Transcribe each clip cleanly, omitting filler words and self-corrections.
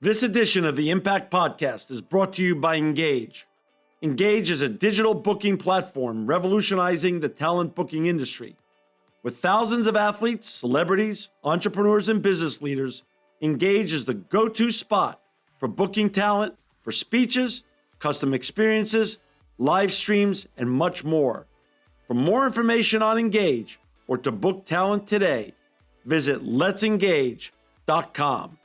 This edition of the Impact Podcast is brought to you by Engage. Engage is a digital booking platform revolutionizing the talent booking industry. With thousands of athletes, celebrities, entrepreneurs, and business leaders, Engage is the go-to spot for booking talent for speeches, custom experiences, live streams, and much more. For more information on Engage or to book talent today, visit letsengage.com.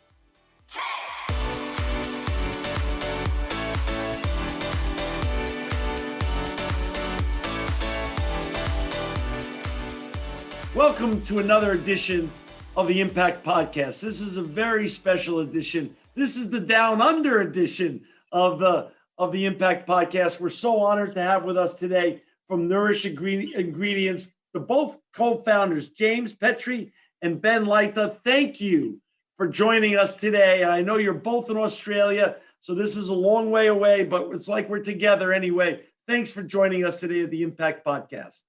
Welcome to another edition of the Impact Podcast. This is a very special edition. This is the Down Under edition of the Impact Podcast. We're so honored to have with us today from Nourish Ingredients, the both co-founders, James Petrie and Ben Leita. Thank you for joining us today. I know you're both in Australia, so this is a long way away, but it's like we're together anyway. Thanks for joining us today at the Impact Podcast.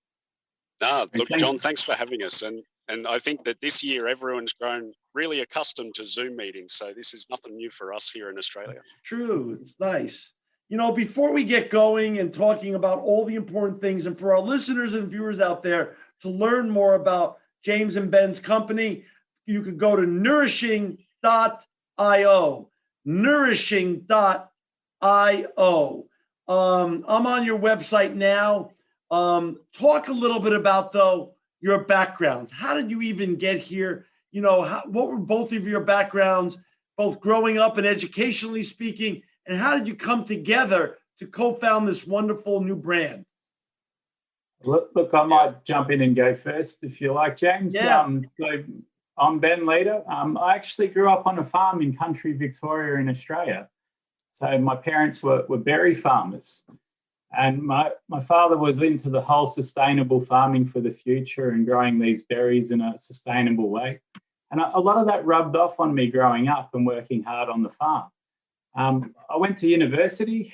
Look, John, thanks for having us. And I think that this year everyone's grown really accustomed to Zoom meetings. So this is nothing new for us here in Australia. True. It's nice. You know, before we get going and talking about all the important things, and for our listeners and viewers out there to learn more about James and Ben's company, you could go to nourishing.io. Nourishing.io. I'm on your website now. Talk a little bit about, though, your backgrounds. How did you even get here? You know, what were both of your backgrounds, both growing up and educationally speaking, and how did you come together to co-found this wonderful new brand? Look, I might jump in and go first if you like, James. Yeah. So I'm Ben Leita. I actually grew up on a farm in country Victoria in Australia. So my parents were berry farmers. And my father was into the whole sustainable farming for the future and growing these berries in a sustainable way. And a lot of that rubbed off on me growing up and working hard on the farm. I went to university,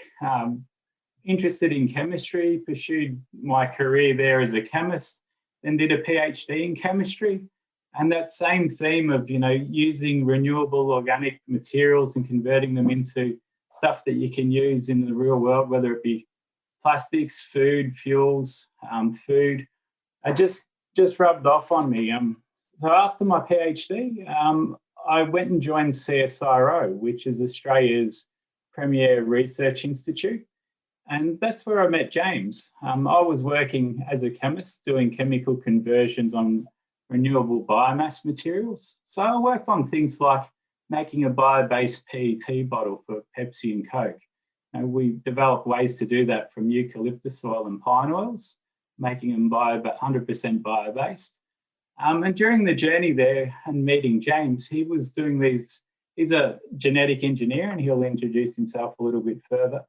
interested in chemistry, pursued my career there as a chemist, then did a PhD in chemistry. And that same theme of, using renewable organic materials and converting them into stuff that you can use in the real world, whether it be plastics, food, fuels, food, it just rubbed off on me. So after my PhD, I went and joined Csiro, which is Australia's premier research institute. And that's where I met James. I was working as a chemist doing chemical conversions on renewable biomass materials. So I worked on things like making a bio-based PET bottle for Pepsi and Coke. We developed ways to do that from eucalyptus oil and pine oils, making them 100% bio-based. And during the journey there and meeting James, he was doing these. He's a genetic engineer, and he'll introduce himself a little bit further.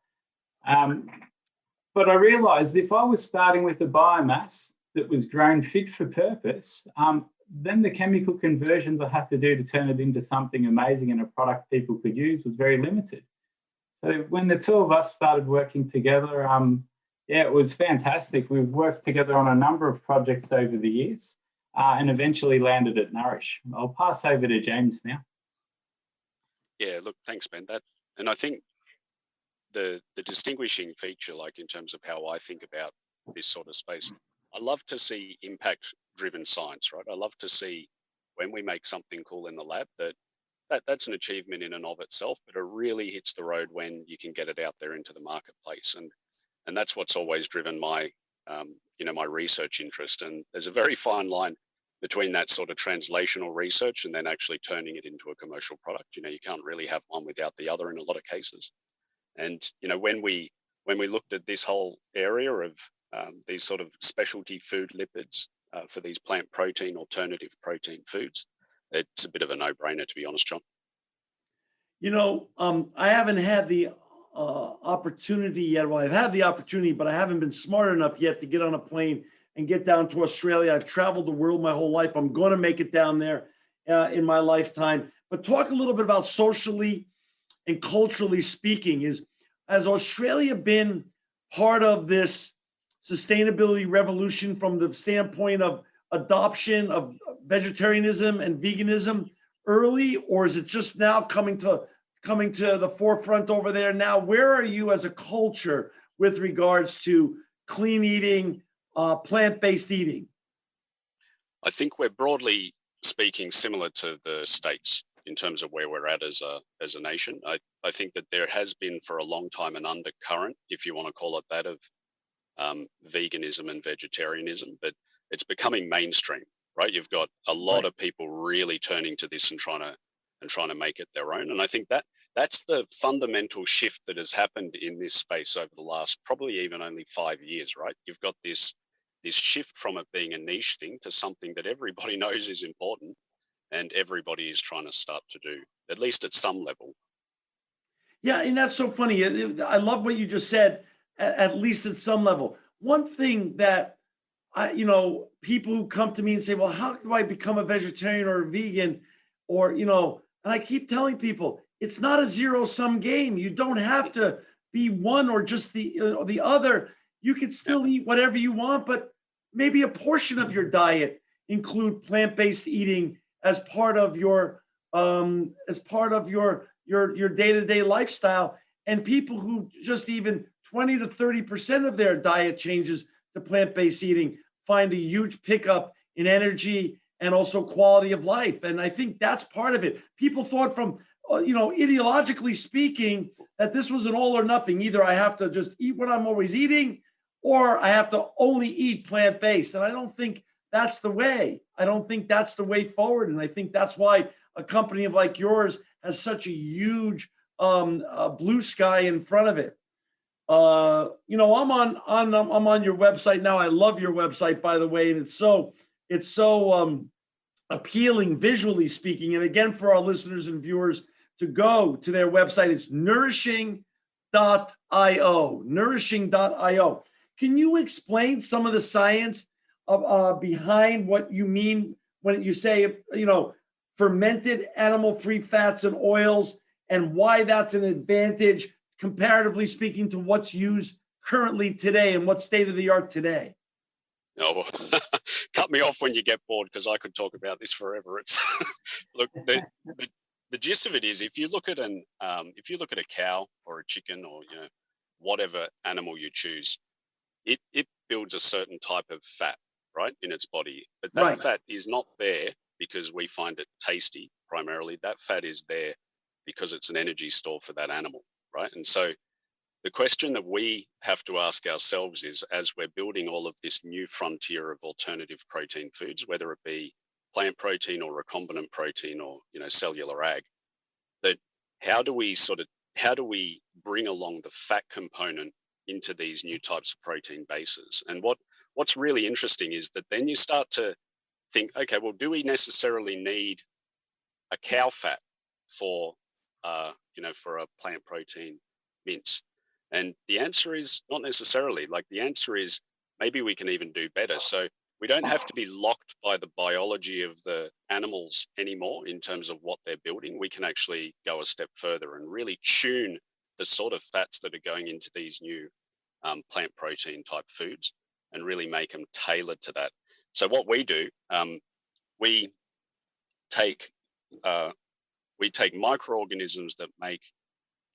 But I realised if I was starting with a biomass that was grown fit for purpose, then the chemical conversions I had to do to turn it into something amazing and a product people could use was very limited. So when the two of us started working together, it was fantastic. We've worked together on a number of projects over the years and eventually landed at Nourish. I'll pass over to James now. Yeah, look, thanks, Ben. And I think the distinguishing feature, like in terms of how I think about this sort of space, I love to see impact-driven science, right? I love to see when we make something cool in the lab that's an achievement in and of itself, but it really hits the road when you can get it out there into the marketplace. And that's what's always driven my, my research interest. And there's a very fine line between that sort of translational research and then actually turning it into a commercial product. You can't really have one without the other in a lot of cases. And, when we looked at this whole area of these sort of specialty food lipids for these plant protein, alternative protein foods, it's a bit of a no-brainer, to be honest, John. I haven't had the opportunity yet. Well, I've had the opportunity, but I haven't been smart enough yet to get on a plane and get down to Australia. I've traveled the world my whole life. I'm going to make it down there in my lifetime. But talk a little bit about socially and culturally speaking. Has Australia been part of this sustainability revolution from the standpoint of adoption of vegetarianism and veganism early, or is it just now coming to coming to the forefront over there now. Where are you as a culture with regards to clean eating, plant-based eating? I think we're broadly speaking similar to the States in terms of where we're at as a nation. I think that there has been for a long time an undercurrent, if you want to call it that, of veganism and vegetarianism, but it's becoming mainstream, right? You've got a lot of people really turning to this and trying to make it their own. And I think that that's the fundamental shift that has happened in this space over the last probably even only 5 years, right? You've got this shift from it being a niche thing to something that everybody knows is important and everybody is trying to start to do, at least at some level. Yeah, and that's so funny. I love what you just said, at least at some level. One thing that people who come to me and say, well, how do I become a vegetarian or a vegan? Or, and I keep telling people, it's not a zero-sum game. You don't have to be one or just the other. You can still eat whatever you want, but maybe a portion of your diet include plant-based eating as part of your your day-to-day lifestyle. And people who just even 20 to 30% of their diet changes to plant-based eating find a huge pickup in energy and also quality of life. And I think that's part of it. People thought from, ideologically speaking, that this was an all or nothing. Either I have to just eat what I'm always eating, or I have to only eat plant-based. And I don't think that's the way. I don't think that's the way forward. And I think that's why a company like yours has such a huge blue sky in front of it. I'm on your website now. I love your website, by the way, and it's so appealing visually speaking. And again, for our listeners and viewers to go to their website, it's nourishing.io. Nourishing.io. Can you explain some of the science behind what you mean when you say, fermented animal-free fats and oils, and why that's an advantage, comparatively speaking, to what's used currently today and what's state of the art today? Oh, cut me off when you get bored, because I could talk about this forever. It's look, the gist of it is, if you look at a cow or a chicken or whatever animal you choose, it builds a certain type of fat, right, in its body. But that fat is not there because we find it tasty primarily. That fat is there because it's an energy store for that animal, right? And so the question that we have to ask ourselves is, as we're building all of this new frontier of alternative protein foods, whether it be plant protein or recombinant protein or cellular ag, that how do we bring along the fat component into these new types of protein bases? And what's really interesting is that then you start to think, okay, well, do we necessarily need a cow fat for for a plant protein mince? And the answer is not necessarily. Like, the answer is maybe we can even do better. So we don't have to be locked by the biology of the animals anymore in terms of what they're building. We can actually go a step further and really tune the sort of fats that are going into these new plant protein type foods and really make them tailored to that. So what we do, we take microorganisms that make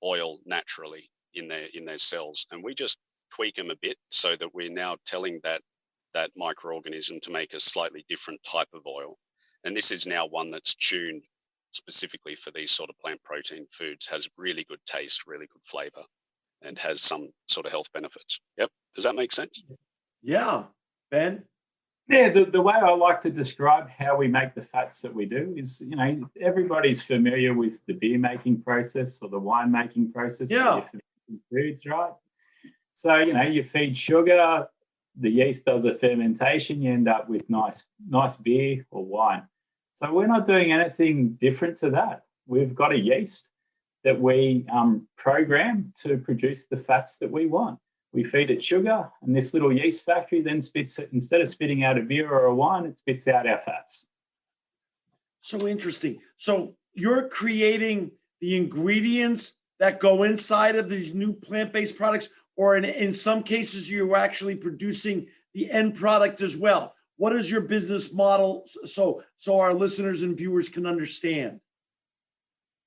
oil naturally in their cells, and we just tweak them a bit so that we're now telling that microorganism to make a slightly different type of oil. And this is now one that's tuned specifically for these sort of plant protein foods, has really good taste, really good flavor, and has some sort of health benefits. Yep. Does that make sense? Yeah. Ben? Yeah, the way I like to describe how we make the fats that we do is, everybody's familiar with the beer making process or the wine making process. Yeah. Foods, right? So, you feed sugar, the yeast does a fermentation, you end up with nice beer or wine. So we're not doing anything different to that. We've got a yeast that we program to produce the fats that we want. We feed it sugar, and this little yeast factory then spits it. Instead of spitting out a beer or a wine, it spits out our fats. So interesting. So you're creating the ingredients that go inside of these new plant-based products, or in some cases, you're actually producing the end product as well. What is your business model so our listeners and viewers can understand?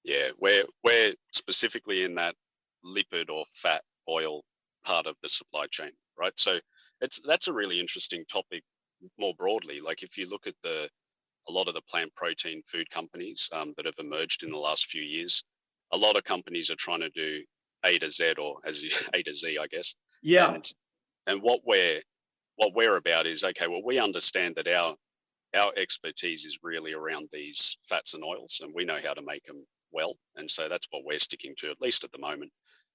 Yeah, we're specifically in that lipid or fat oil part of the supply chain, right? So that's a really interesting topic more broadly. Like if you look at a lot of the plant protein food companies that have emerged in the last few years, a lot of companies are trying to do A to Z, or as you, A to Z, I guess. Yeah. And what we're about is, okay, well, we understand that our expertise is really around these fats and oils, and we know how to make them well. And so that's what we're sticking to, at least at the moment.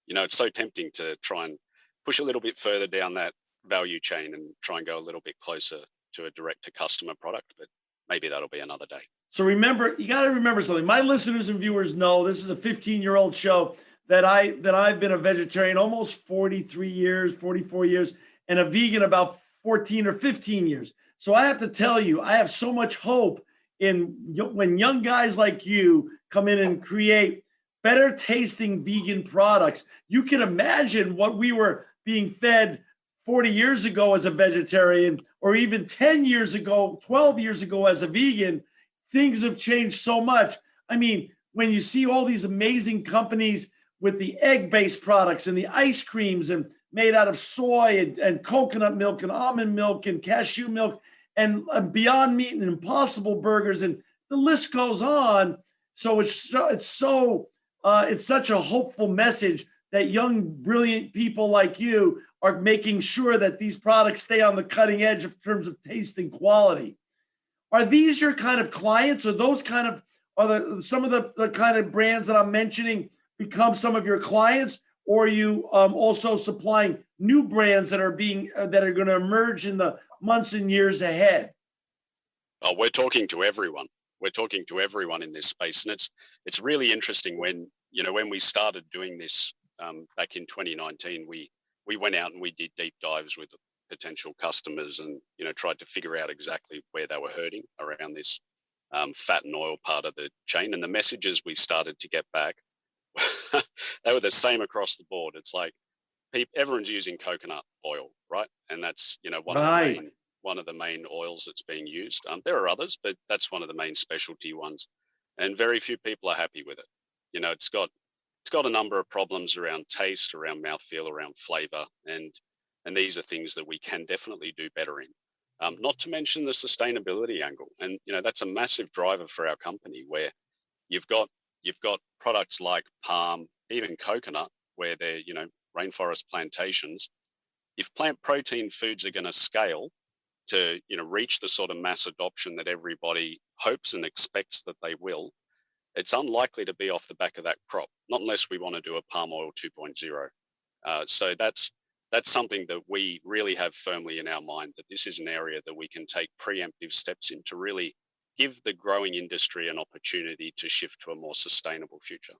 You know, it's so tempting to try and push a little bit further down that value chain and try and go a little bit closer to a direct to customer product, but maybe that'll be another day. So remember, you got to remember something. My listeners and viewers know this is a 15-year-old show that I've been a vegetarian almost 43 years, 44 years, and a vegan about 14 or 15 years. So I have to tell you, I have so much hope in when young guys like you come in and create better tasting vegan products. You can imagine what we were being fed 40 years ago as a vegetarian, or even 10 years ago, 12 years ago as a vegan. Things have changed so much. I mean, when you see all these amazing companies with the egg-based products and the ice creams and made out of soy and coconut milk and almond milk and cashew milk and Beyond Meat and Impossible Burgers, and the list goes on. So it's such a hopeful message that young, brilliant people like you are making sure that these products stay on the cutting edge in terms of taste and quality. Are these your kind of clients, or those kind of some of the kind of brands that I'm mentioning become some of your clients, or are you also supplying new brands that are going to emerge in the months and years ahead? Oh, we're talking to everyone. We're talking to everyone in this space, and it's really interesting when we started doing this back in 2019. We went out and we did deep dives with potential customers, and tried to figure out exactly where they were hurting around this fat and oil part of the chain. And the messages we started to get back, they were the same across the board. It's like everyone's using coconut oil, right? And that's one of the main oils that's being used. There are others, but that's one of the main specialty ones, and very few people are happy with it. It's got a number of problems around taste, around mouthfeel, around flavor, and these are things that we can definitely do better in. Not to mention the sustainability angle, and that's a massive driver for our company, where you've got products like palm, even coconut, where they're rainforest plantations. If plant protein foods are going to scale to reach the sort of mass adoption that everybody hopes and expects that they will, it's unlikely to be off the back of that crop, not unless we want to do a palm oil 2.0. So that's something that we really have firmly in our mind, that this is an area that we can take preemptive steps in to really give the growing industry an opportunity to shift to a more sustainable future.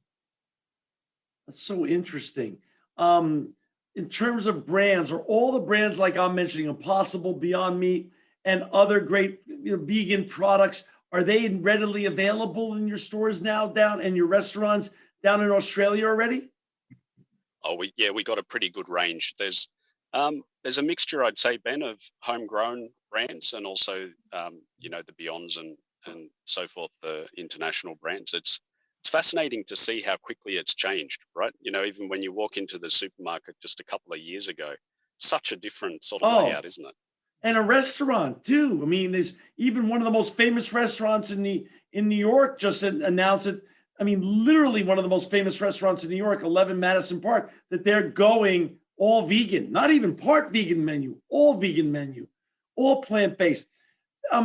That's so interesting. In terms of brands, are all the brands like I'm mentioning, Impossible, Beyond Meat, and other great vegan products, are they readily available in your stores now and your restaurants down in Australia already? Oh, we got a pretty good range. There's a mixture, I'd say, Ben, of homegrown brands and also the Beyonds and so forth, the international brands. It's fascinating to see how quickly it's changed, right? Even when you walk into the supermarket just a couple of years ago, such a different sort of layout, isn't it? And a restaurant too. I mean, there's even one of the most famous restaurants in New York just announced it. I mean, literally one of the most famous restaurants in New York, 11 Madison Park, that they're going all vegan, not even part vegan menu, all plant-based.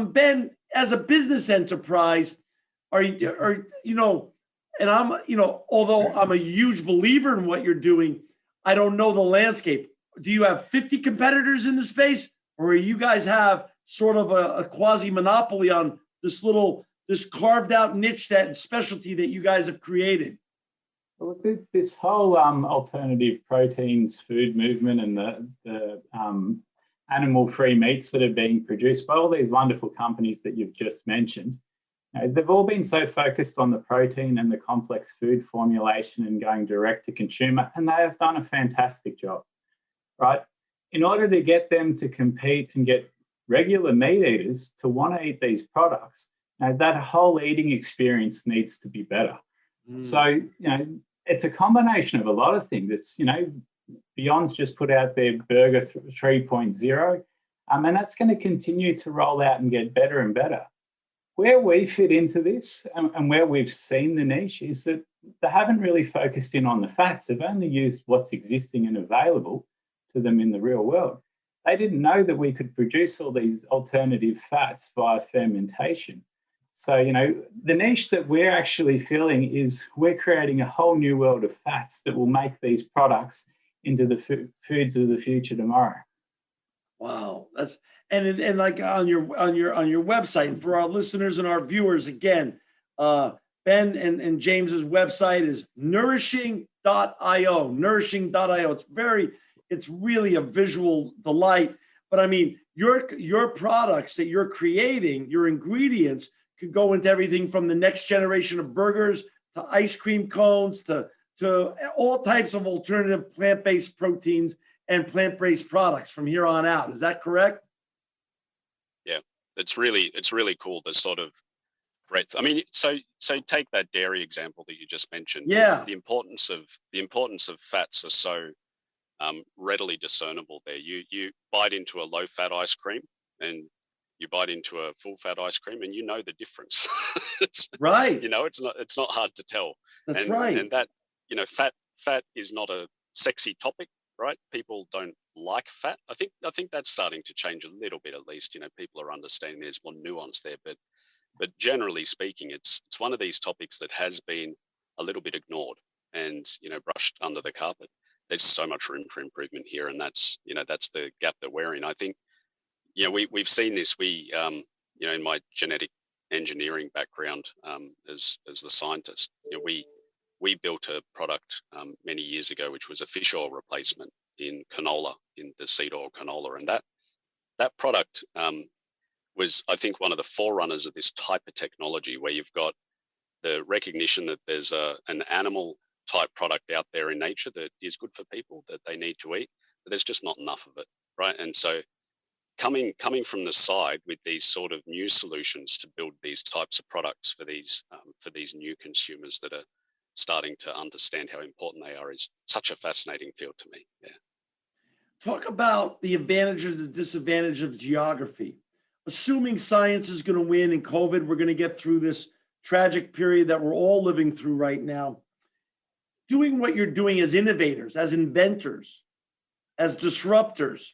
Ben, as a business enterprise, and I'm, although I'm a huge believer in what you're doing, I don't know the landscape. Do you have 50 competitors in the space, or you guys have sort of a quasi monopoly on this carved out niche, that specialty that you guys have created? Well, this whole alternative proteins food movement and the animal-free meats that are being produced by all these wonderful companies that you've just mentioned, they've all been so focused on the protein and the complex food formulation and going direct to consumer, and they have done a fantastic job, right? In order to get them to compete and get regular meat eaters to want to eat these products, that whole eating experience needs to be better. So, it's a combination of a lot of things. It's, Beyond's just put out their Burger 3.0, and that's going to continue to roll out and get better and better. Where we fit into this and where we've seen the niche is that they haven't really focused in on the fats. They've only used what's existing and available to them in the real world. They didn't know that we could produce all these alternative fats via fermentation. So, the niche that we're actually filling is we're creating a whole new world of fats that will make these products into the foods of the future tomorrow. Wow, that's and like on your website, and for our listeners and our viewers, again, Ben and James's website is nourishing.io. Nourishing.io. It's really a visual delight. But I mean, your products that you're creating, your ingredients could go into everything from the next generation of burgers to ice cream cones to all types of alternative plant-based proteins and plant-based products from here on out. Is that correct? Yeah, it's really cool, the sort of breadth. I mean, so take that dairy example that you just mentioned. Yeah. The importance of fats are so readily discernible there. You bite into a low-fat ice cream and you bite into a full-fat ice cream, and you know the difference. Right. It's not hard to tell. That's right. And that fat is not a sexy topic, right? People don't like fat. I think that's starting to change a little bit, at least. People are understanding there's more nuance there, but generally speaking, it's one of these topics that has been a little bit ignored and brushed under the carpet. There's so much room for improvement here, and that's the gap that we're in. I think we've seen this. We in my genetic engineering background as the scientist, we built a product many years ago, which was a fish oil replacement in canola, in the seed oil canola, and that product was, I think, one of the forerunners of this type of technology, where you've got the recognition that there's an animal type product out there in nature that is good for people, that they need to eat, but there's just not enough of it, right? And so coming from the side with these sort of new solutions to build these types of products for these new consumers that are starting to understand how important they are is such a fascinating field to me. Yeah. Talk about the advantages and disadvantage of geography. Assuming science is going to win and COVID, we're going to get through this tragic period that we're all living through right now. Doing what you're doing as innovators, as inventors, as disruptors,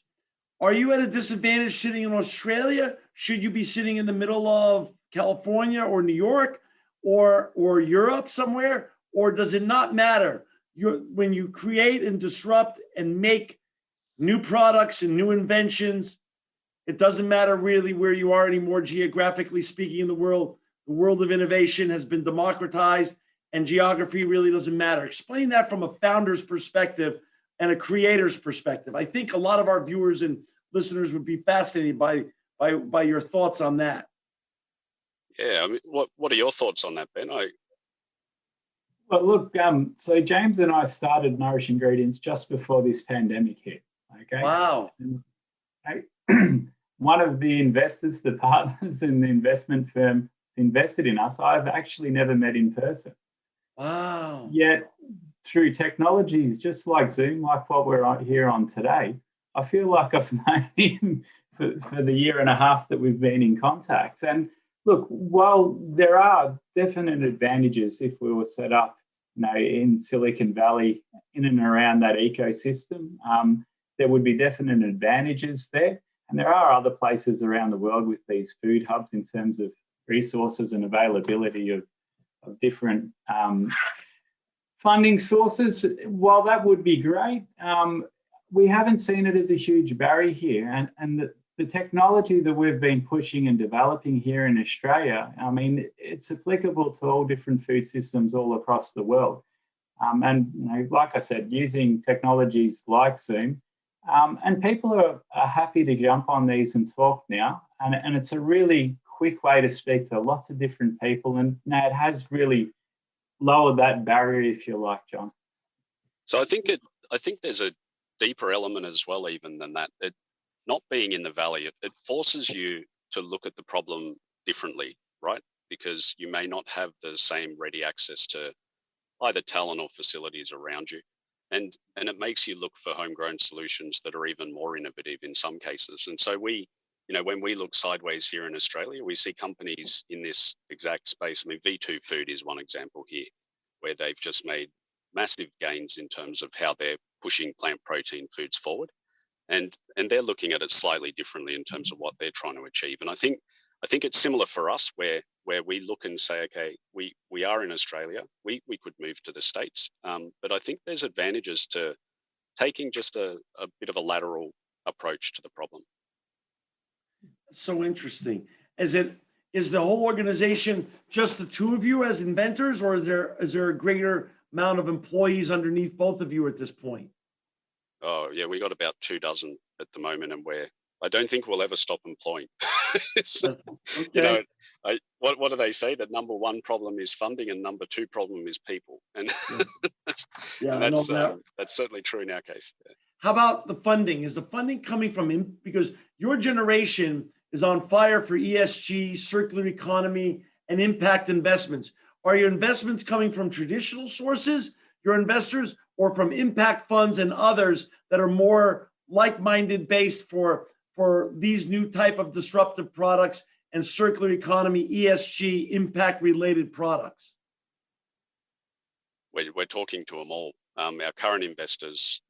are you at a disadvantage sitting in Australia? Should you be sitting in the middle of California or New York or Europe somewhere? Or does it not matter? When you create and disrupt and make new products and new inventions, it doesn't matter really where you are anymore, geographically speaking, in the world. The world of innovation has been democratized, and geography really doesn't matter. Explain that from a founder's perspective and a creator's perspective. I think a lot of our viewers and listeners would be fascinated by your thoughts on that. Yeah, I mean, what are your thoughts on that, Ben? Well, look, so James and I started Nourish Ingredients just before this pandemic hit. Okay. Wow. One of the investors, the partners in the investment firm invested in us, I've actually never met in person. Wow. Yet through technologies just like Zoom, like what we're here on today, I feel like I've known him for the year and a half that we've been in contact. And look, while there are definite advantages if we were set up, in Silicon Valley, in and around that ecosystem, there would be definite advantages there. And there are other places around the world with these food hubs in terms of resources and availability of different funding sources. While that would be great, we haven't seen it as a huge barrier here. And the technology that we've been pushing and developing here in Australia, I mean, it's applicable to all different food systems all across the world. And like I said, using technologies like Zoom, and people are happy to jump on these and talk now. And it's a really quick way to speak to lots of different people. And it has really lowered that barrier, if you like, John. So I think there's a deeper element as well, even than that. Not being in the valley, it forces you to look at the problem differently, right? Because you may not have the same ready access to either talent or facilities around you. And it makes you look for homegrown solutions that are even more innovative in some cases. And so we, when we look sideways here in Australia, we see companies in this exact space. I mean, V2 Food is one example here, where they've just made massive gains in terms of how they're pushing plant protein foods forward. And they're looking at it slightly differently in terms of what they're trying to achieve. And I think it's similar for us, where we look and say, okay, we are in Australia, we could move to the States, but I think there's advantages to taking just a bit of a lateral approach to the problem. So interesting. Is the whole organization just the two of you as inventors, or is there a greater amount of employees underneath both of you at this point? Oh yeah, we got about 24 at the moment, and I don't think we'll ever stop employing. So, Okay. What do they say? That number one problem is funding, and number two problem is people, and Yeah, and I know that. that's certainly true in our case. Yeah. How about the funding? Is the funding coming from because your generation is on fire for ESG, circular economy, and impact investments? Are your investments coming from traditional sources, your investors, or from impact funds and others that are more like-minded based for these new type of disruptive products and circular economy, ESG, impact-related products? We're talking to them all. Our current investors,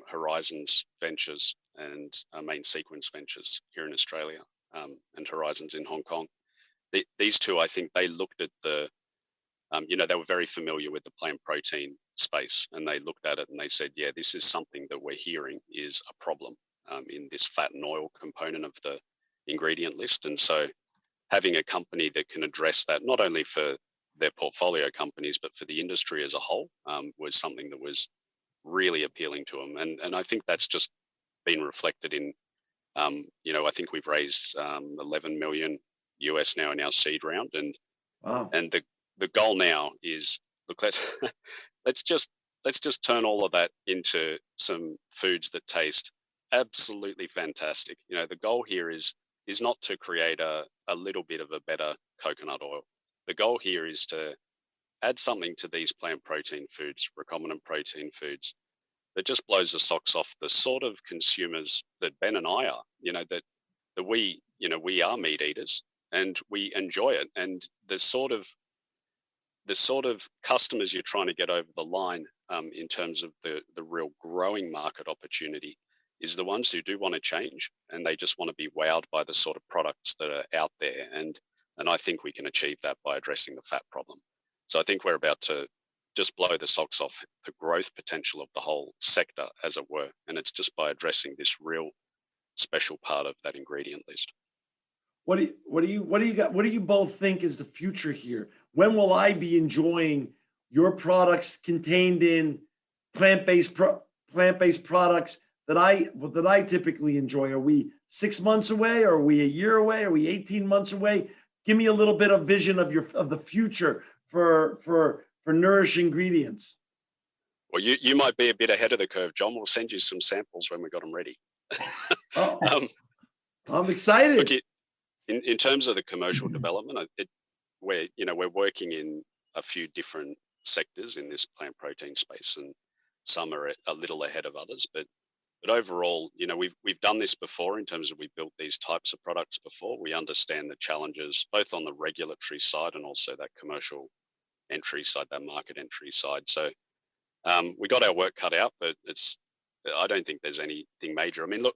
Horizons Ventures and Main Sequence Ventures here in Australia, and Horizons in Hong Kong. These two, I think, they looked at they were very familiar with the plant protein space, and they looked at it and they said, yeah, this is something that we're hearing is a problem in this fat and oil component of the ingredient list. And so having a company that can address that, not only for their portfolio companies, but for the industry as a whole, was something that was really appealing to them. And I think that's just been reflected in, I think we've raised 11 million US now in our seed round. And Wow. and the goal now is, look, let's just turn all of that into some foods that taste absolutely fantastic. The goal here is not to create a little bit of a better coconut oil. The goal here is to add something to these plant protein foods, recombinant protein foods, that just blows the socks off the sort of consumers that Ben and I are. That we are meat eaters and we enjoy it, and the sort of customers you're trying to get over the line in terms of the real growing market opportunity is the ones who do want to change, and they just want to be wowed by the sort of products that are out there. And I think we can achieve that by addressing the fat problem. So I think we're about to just blow the socks off the growth potential of the whole sector, as it were. And it's just by addressing this real special part of that ingredient list. What do you both think is the future here? When will I be enjoying your products contained in plant-based products that I typically enjoy? Are we 6 months away? Are we a year away? Are we 18 months away? Give me a little bit of vision of the future for Nourish ingredients. Well, you might be a bit ahead of the curve, John. We'll send you some samples when we got them ready. Oh, I'm excited. Look, in terms of the commercial development, we're working in a few different sectors in this plant protein space, and some are a little ahead of others. But overall, we've done this before in terms of we built these types of products before. We understand the challenges both on the regulatory side and also that commercial entry side, that market entry side. So we got our work cut out, but I don't think there's anything major. I mean, look,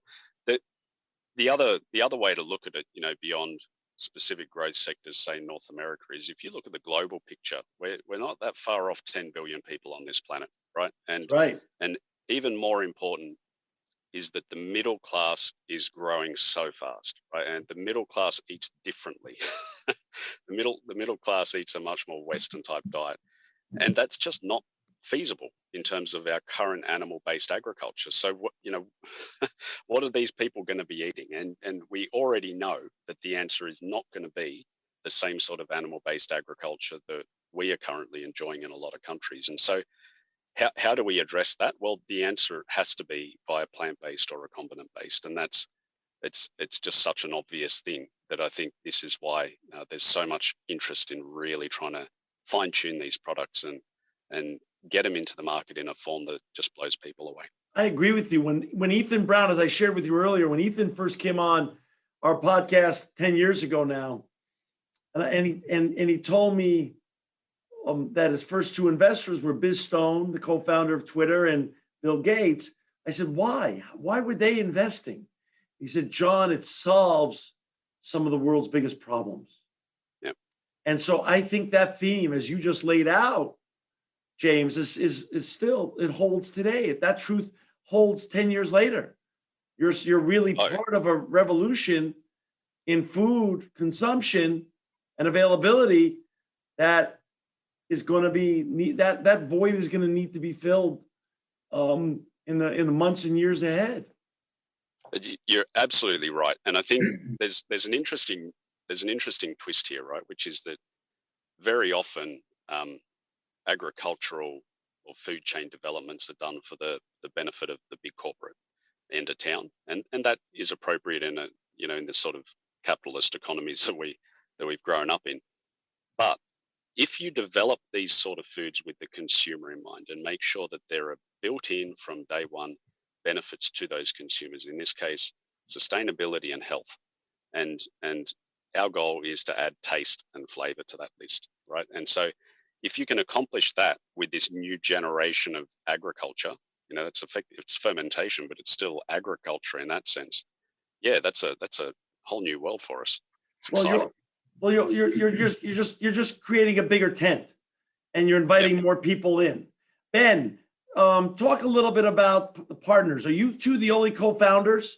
the other way to look at it, beyond specific growth sectors, say North America, is if you look at the global picture, we're not that far off 10 billion people on this planet, right? And right. And even more important is that the middle class is growing so fast, right? And the middle class eats differently. The middle class eats a much more Western type diet, and that's just not feasible in terms of our current animal-based agriculture. So what are these people going to be eating? And we already know that the answer is not going to be the same sort of animal-based agriculture that we are currently enjoying in a lot of countries. And so how do we address that? Well, the answer has to be via plant-based or recombinant-based, and it's just such an obvious thing that I think this is why there's so much interest in really trying to fine-tune these products and and get them into the market in a form that just blows people away. I agree with you. When Ethan Brown, as I shared with you earlier, when Ethan first came on our podcast 10 years ago now, and he told me that his first two investors were Biz Stone, the co-founder of Twitter, and Bill Gates. I said, why? Why were they investing? He said, John, it solves some of the world's biggest problems. Yep. And so I think that theme, as you just laid out, James, is still, it holds today. That truth holds 10 years later. You're really part of a revolution in food consumption and availability that is going to be that void is going to need to be filled in the months and years ahead. You're absolutely right, and I think there's an interesting twist here, right? Which is that very often agricultural or food chain developments are done for the benefit of the big corporate end of town, and that is appropriate in in the sort of capitalist economies that we've grown up in. But if you develop these sort of foods with the consumer in mind and make sure that there are built in from day one benefits to those consumers, in this case, sustainability and health, and our goal is to add taste and flavor to that list, right? And so if you can accomplish that with this new generation of agriculture, it's effective, it's fermentation, but it's still agriculture in that sense. Yeah, that's a whole new world for us. It's exciting. You're just creating a bigger tent, and you're inviting more people in. Ben, talk a little bit about the partners. Are you two the only co-founders?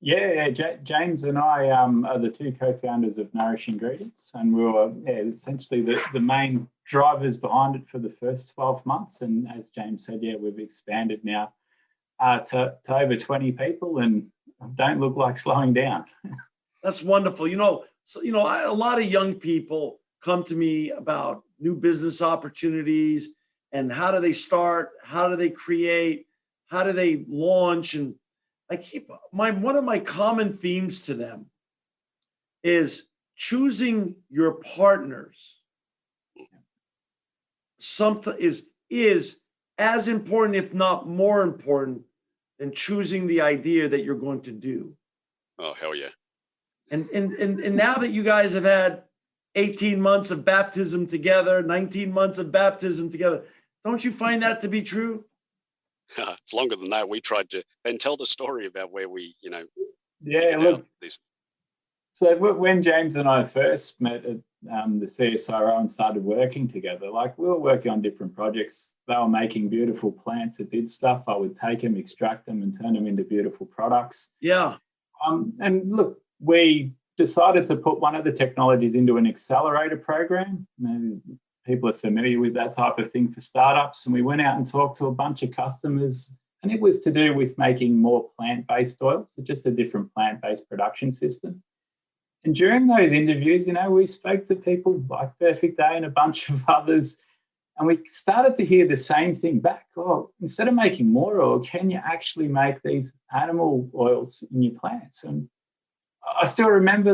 Yeah, James and I are the two co-founders of Nourish Ingredients, and we were essentially the main drivers behind it for the first 12 months. And as James said, we've expanded now to over 20 people, and don't look like slowing down. That's wonderful. A lot of young people come to me about new business opportunities and how do they start, how do they create, how do they launch, and I keep one of my common themes to them is choosing your partners. Something is as important, if not more important, than choosing the idea that you're going to do. Oh, hell yeah. And now that you guys have had 18 months of baptism together, 19 months of baptism together, don't you find that to be true? It's longer than that. We tried to, and tell the story about where we, look. So when James and I first met at the CSIRO and started working together, we were working on different projects. They were making beautiful plants that did stuff. I would take them, extract them, and turn them into beautiful products. Yeah. And look, we decided to put one of the technologies into an accelerator program. People are familiar with that type of thing for startups. And we went out and talked to a bunch of customers, and it was to do with making more plant-based oils, so just a different plant-based production system. And during those interviews, we spoke to people like Perfect Day and a bunch of others, and we started to hear the same thing back. Oh, instead of making more oil, can you actually make these animal oils in your plants? And I still remember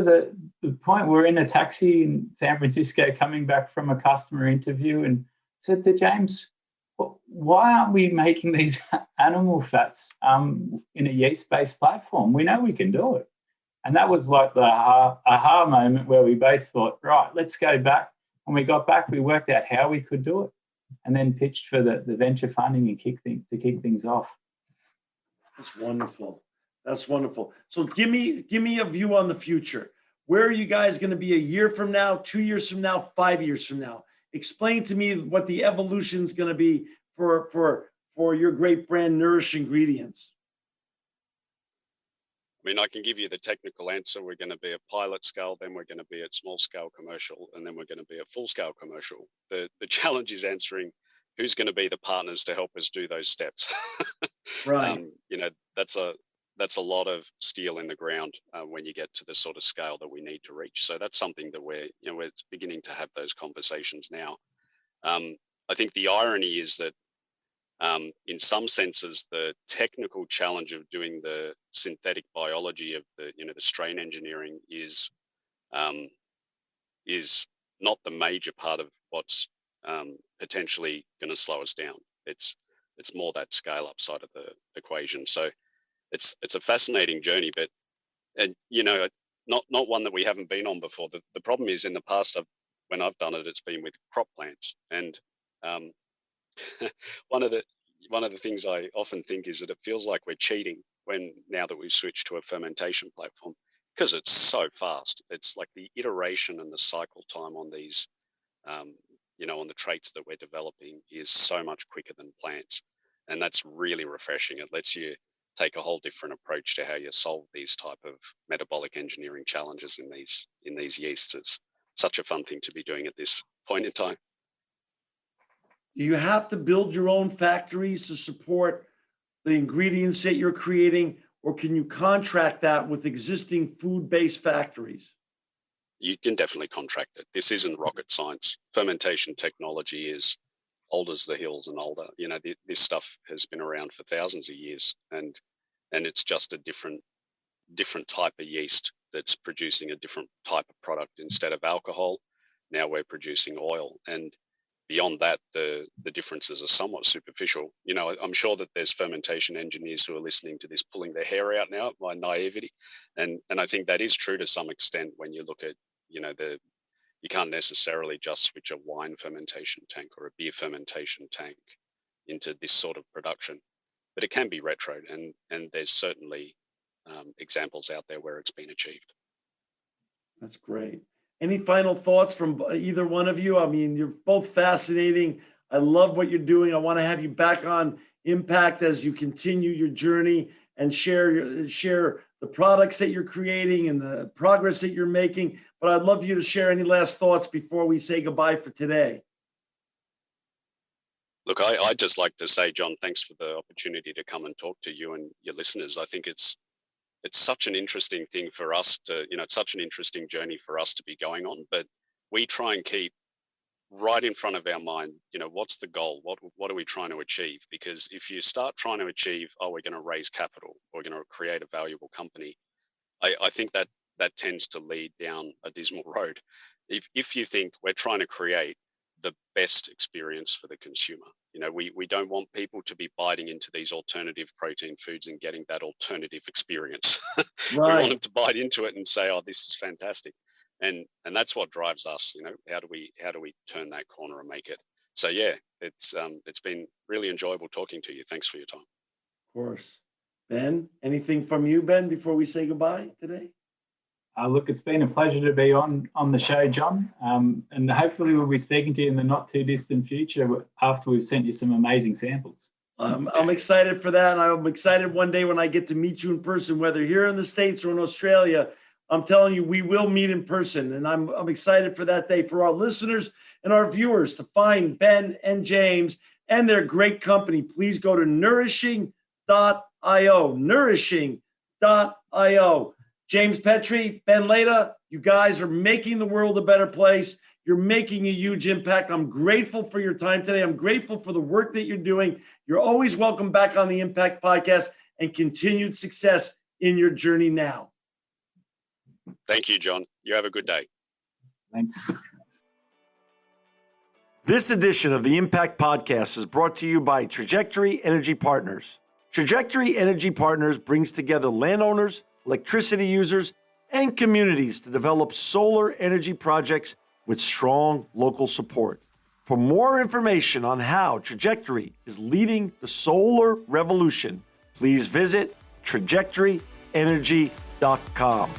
the point we were in a taxi in San Francisco coming back from a customer interview and said to James, why aren't we making these animal fats in a yeast-based platform? We know we can do it. And that was like the aha moment where we both thought, right, let's go back. When we got back, we worked out how we could do it and then pitched for the venture funding and kick things off. That's wonderful. That's wonderful. So give me a view on the future. Where are you guys going to be a year from now, 2 years from now, 5 years from now? Explain to me what the evolution is going to be for your great brand, Nourish Ingredients. I mean, I can give you the technical answer. We're going to be at pilot scale, then we're going to be at small scale commercial, and then we're going to be at full scale commercial. The challenge is answering who's going to be the partners to help us do those steps. Right. That's a lot of steel in the ground when you get to the sort of scale that we need to reach. So that's something that we're beginning to have those conversations now. I think the irony is that in some senses, the technical challenge of doing the synthetic biology of the strain engineering is not the major part of what's potentially going to slow us down. It's more that scale up side of the equation. So it's a fascinating journey, but not one that we haven't been on before. The problem is in the past, when I've done it, it's been with crop plants, and one of the things I often think is that it feels like we're cheating now that we've switched to a fermentation platform, because it's so fast. It's like the iteration and the cycle time on these, on the traits that we're developing is so much quicker than plants. And that's really refreshing. It lets you take a whole different approach to how you solve these type of metabolic engineering challenges in these yeasts. It's such a fun thing to be doing at this point in time. Do you have to build your own factories to support the ingredients that you're creating, or can you contract that with existing food-based factories? You can definitely contract it. This isn't rocket science. Fermentation technology is old as the hills and older. This stuff has been around for thousands of years, and it's just a different type of yeast that's producing a different type of product. Instead of alcohol, now we're producing oil, and beyond that, the differences are somewhat superficial. I'm sure that there's fermentation engineers who are listening to this pulling their hair out now at my naivety, and I think that is true to some extent when you look at you can't necessarily just switch a wine fermentation tank or a beer fermentation tank into this sort of production, but it can be retroed, and there's certainly examples out there where it's been achieved. That's great. Any final thoughts from either one of you? I mean, you're both fascinating. I love what you're doing. I want to have you back on Impact as you continue your journey and share the products that you're creating and the progress that you're making. But I'd love you to share any last thoughts before we say goodbye for today. Look, I'd just like to say, John, thanks for the opportunity to come and talk to you and your listeners. I think it's such an interesting thing for us to, it's such an interesting journey for us to be going on, but we try and keep right in front of our mind, what's the goal? What are we trying to achieve? Because if you start trying to achieve, we're going to raise capital, we're going to create a valuable company, I think that tends to lead down a dismal road. If you think we're trying to create the best experience for the consumer, we don't want people to be biting into these alternative protein foods and getting that alternative experience. Right. We want them to bite into it and say, this is fantastic. And that's what drives us. How do we turn that corner and make it? So yeah, it's been really enjoyable talking to you. Thanks for your time. Of course. Ben, anything from you, Ben, before we say goodbye today? Look, it's been a pleasure to be on the show, John. And hopefully we'll be speaking to you in the not too distant future after we've sent you some amazing samples. I'm excited for that. And I'm excited one day when I get to meet you in person, whether here in the States or in Australia. I'm telling you, we will meet in person. And I'm excited for that day. For our listeners and our viewers to find Ben and James and their great company, please go to nourishing.io. Nourishing.io. James Petrie, Ben Leita, you guys are making the world a better place. You're making a huge impact. I'm grateful for your time today. I'm grateful for the work that you're doing. You're always welcome back on the Impact Podcast, and continued success in your journey now. Thank you, John. You have a good day. Thanks. This edition of the Impact Podcast is brought to you by Trajectory Energy Partners. Trajectory Energy Partners brings together landowners, electricity users, and communities to develop solar energy projects with strong local support. For more information on how Trajectory is leading the solar revolution, please visit trajectoryenergy.com.